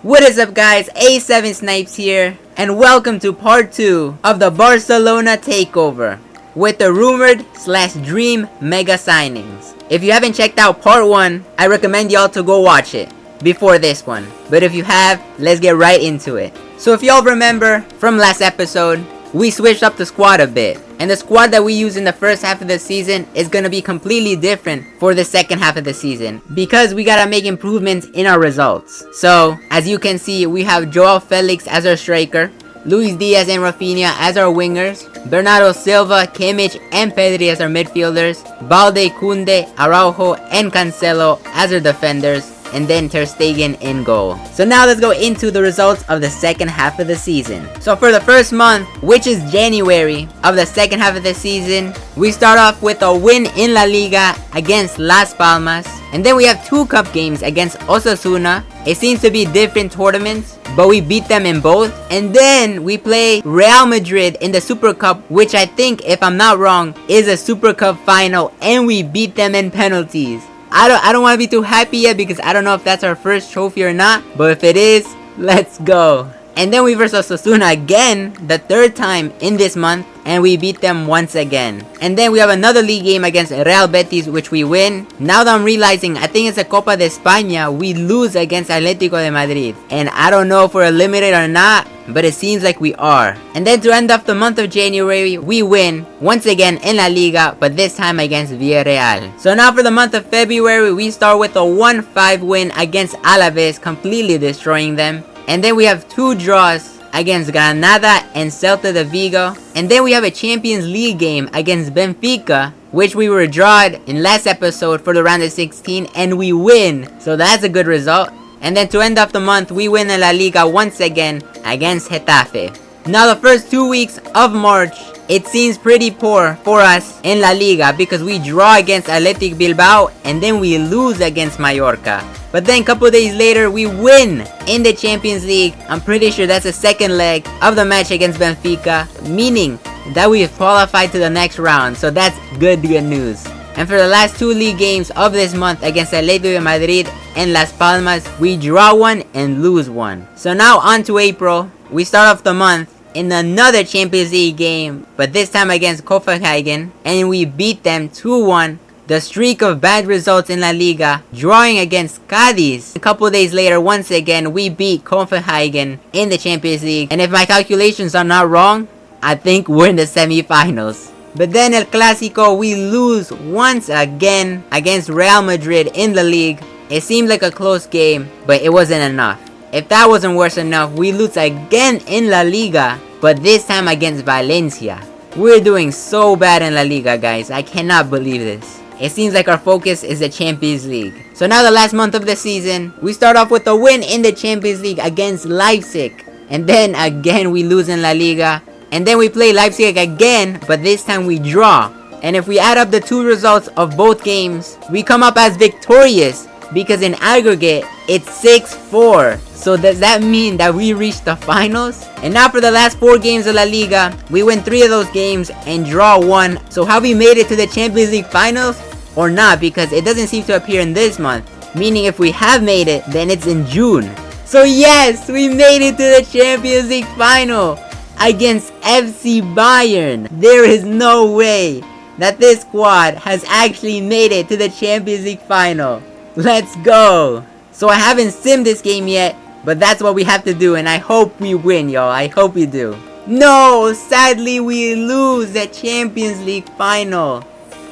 What is up guys, A7 Snipes here, and welcome to part 2 of the Barcelona Takeover with the rumored / dream mega signings. If you haven't checked out part 1, I recommend y'all to go watch it before this one. But if you have, let's get right into it. So if y'all remember from last episode, we switched up the squad a bit. And the squad that we use in the first half of the season is going to be completely different for the second half of the season, because we got to make improvements in our results. So, as you can see, we have Joao Felix as our striker, Luis Diaz and Rafinha as our wingers, Bernardo Silva, Kimmich, and Pedri as our midfielders, Balde, Koundé, Araujo, and Cancelo as our defenders, and then Ter Stegen in goal. So now let's go into the results of the second half of the season. So for the first month, which is January of the second half of the season, we start off with a win in La Liga against Las Palmas, and then we have 2 cup games against Osasuna. It seems to be different tournaments, but we beat them in both. And then we play Real Madrid in the Super Cup, which I think, if I'm not wrong, is a Super Cup final, and we beat them in penalties. I don't want to be too happy yet because I don't know if that's our first trophy or not, but if it is, let's go. And then we versus Osasuna again, the 3rd time in this month, and we beat them once again. And then we have another league game against Real Betis, which we win. Now that I'm realizing, I think it's a Copa de España, we lose against Atlético de Madrid. And I don't know if we're eliminated or not, but it seems like we are. And then to end off the month of January, we win once again in La Liga, but this time against Villarreal. So now for the month of February, we start with a 1-5 win against Alaves, completely destroying them. And then we have 2 draws against Granada and Celta de Vigo. And then we have a Champions League game against Benfica, which we were drawn in last episode for the round of 16, and we win. So that's a good result. And then to end off the month, we win in La Liga once again against Getafe. Now the first 2 weeks of March, it seems pretty poor for us in La Liga because we draw against Athletic Bilbao and then we lose against Mallorca. But then a couple days later, we win in the Champions League. I'm pretty sure that's the second leg of the match against Benfica, meaning that we have qualified to the next round. So that's good news. And for the last 2 league games of this month against Atlético de Madrid and Las Palmas, we draw 1 and lose 1. So now on to April. We start off the month in another Champions League game, but this time against Copenhagen, and we beat them 2-1. The streak of bad results in La Liga, drawing against Cadiz. A couple days later, once again, we beat Copenhagen in the Champions League. And if my calculations are not wrong, I think we're in the semi-finals. But then El Clásico, we lose once again against Real Madrid in the league. It seemed like a close game, but it wasn't enough. If that wasn't worse enough, we lose again in La Liga, but this time against Valencia. We're doing so bad in La Liga, guys. I cannot believe this. It seems like our focus is the Champions League. So now the last month of the season, we start off with a win in the Champions League against Leipzig. And then again we lose in La Liga. And then we play Leipzig again, but this time we draw. And if we add up the 2 results of both games, we come up as victorious, because in aggregate, it's 6-4. So does that mean that we reached the finals? And now for the last 4 games of La Liga, we win 3 of those games and draw 1. So have we made it to the Champions League finals or not? Because it doesn't seem to appear in this month. Meaning if we have made it, then it's in June. So yes, we made it to the Champions League final against FC Bayern. There is no way that this squad has actually made it to the Champions League final. Let's go. So I haven't simmed this game yet, but that's what we have to do, and I hope we win, y'all. I hope we do. No, sadly we lose the Champions League final.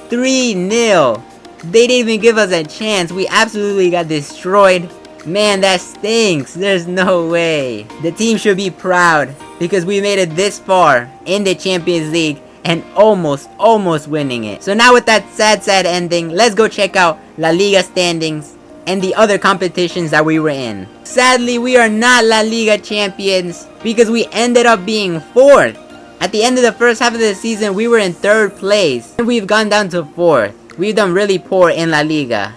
3-0. They didn't even give us a chance. We absolutely got destroyed. Man, that stinks. There's no way. The team should be proud because we made it this far in the Champions League and almost winning it. So now with that sad ending, let's go check out La Liga standings and the other competitions that we were in. Sadly, we are not La Liga champions because we ended up being 4th. At the end of the first half of the season, we were in 3rd place, and we've gone down to 4th. We've done really poor in La Liga.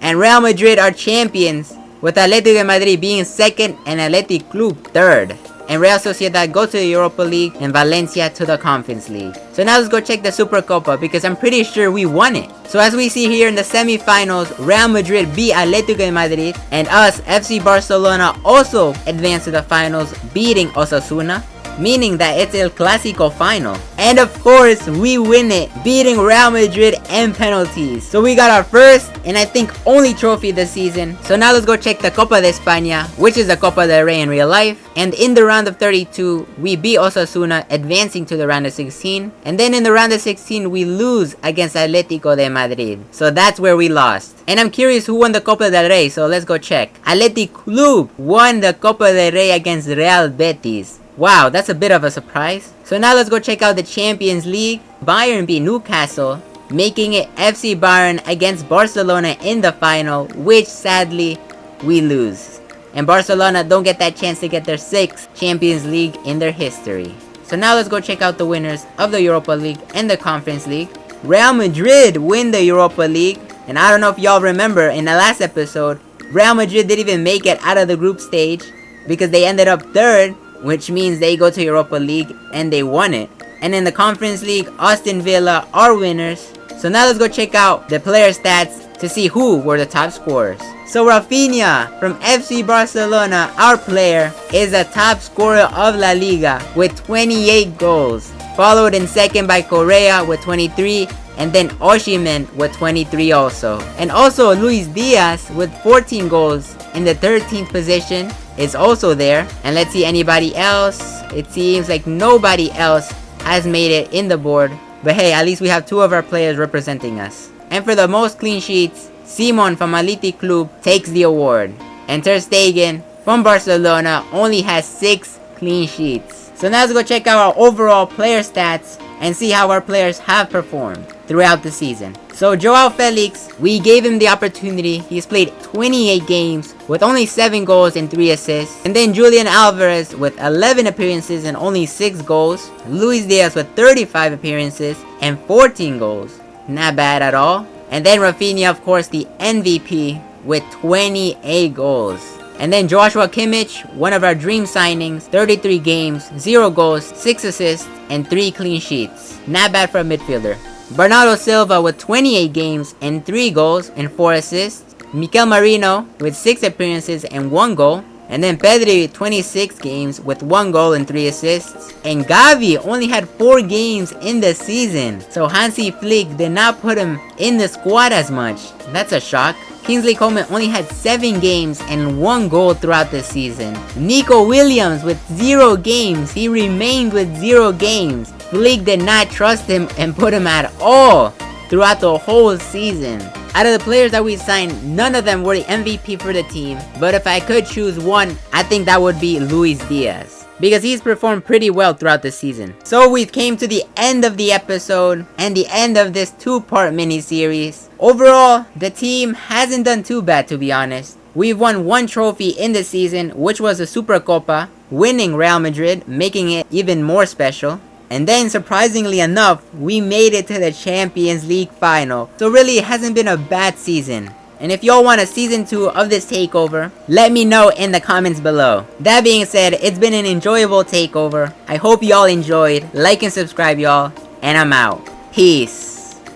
And Real Madrid are champions, with Atlético de Madrid being 2nd and Athletic Club 3rd. and Real Sociedad go to the Europa League, and Valencia to the Conference League. So now let's go check the Supercopa because I'm pretty sure we won it. So as we see here in the semifinals, Real Madrid beat Atletico de Madrid, and us, FC Barcelona, also advanced to the finals, beating Osasuna, meaning that it's El Clasico final. And of course, we win it, beating Real Madrid in penalties. So we got our first, and I think only trophy this season. So now let's go check the Copa de España, which is the Copa del Rey in real life. And in the round of 32, we beat Osasuna, advancing to the round of 16. And then in the round of 16, we lose against Atletico de Madrid. So that's where we lost. And I'm curious who won the Copa del Rey, so let's go check. Athletic Club won the Copa del Rey against Real Betis. Wow, that's a bit of a surprise. So now let's go check out the Champions League. Bayern beat Newcastle, making it FC Bayern against Barcelona in the final, which sadly we lose. And Barcelona don't get that chance to get their 6th Champions League in their history. So now let's go check out the winners of the Europa League and the Conference League. Real Madrid win the Europa League. And I don't know if y'all remember in the last episode, Real Madrid didn't even make it out of the group stage because they ended up 3rd, which means they go to Europa League and they won it. And in the Conference League, Aston Villa are winners. So now let's go check out the player stats to see who were the top scorers. So Rafinha from FC Barcelona, our player, is the top scorer of La Liga with 28 goals. Followed in second by Correa with 23, and then Osimhen with 23 also. And also Luis Diaz with 14 goals in the 13th position is also there. And let's see anybody else. It seems like nobody else has made it in the board. But hey, at least we have 2 of our players representing us. And for the most clean sheets, Simon from Athletic Club takes the award. And Ter Stegen from Barcelona only has 6 clean sheets. So now let's go check out our overall player stats and see how our players have performed throughout the season. So Joao Felix, we gave him the opportunity. He's played 28 games with only 7 goals and 3 assists. And then Julian Alvarez with 11 appearances and only 6 goals. Luis Diaz with 35 appearances and 14 goals. Not bad at all. And then Rafinha, of course, the MVP with 28 goals. And then Joshua Kimmich, one of our dream signings, 33 games, 0 goals, 6 assists, and 3 clean sheets. Not bad for a midfielder. Bernardo Silva with 28 games and 3 goals and 4 assists. Mikel Merino with 6 appearances and 1 goal. And then Pedri with 26 games with 1 goal and 3 assists. And Gavi only had 4 games in the season. So Hansi Flick did not put him in the squad as much. That's a shock. Kingsley Coman only had 7 games and 1 goal throughout the season. Nico Williams with 0 games. He remained with 0 games. Flick did not trust him and put him at all throughout the whole season. Out of the players that we signed, none of them were the MVP for the team. But if I could choose one, I think that would be Luis Diaz, because he's performed pretty well throughout the season. So we've came to the end of the episode and the end of this 2-part mini-series. Overall, the team hasn't done too bad, to be honest. We've won 1 trophy in the season, which was the Supercopa, winning Real Madrid, making it even more special. And then, surprisingly enough, we made it to the Champions League final. So really, it hasn't been a bad season. And if y'all want a season 2 of this takeover, let me know in the comments below. That being said, it's been an enjoyable takeover. I hope y'all enjoyed. Like and subscribe, y'all. And I'm out. Peace.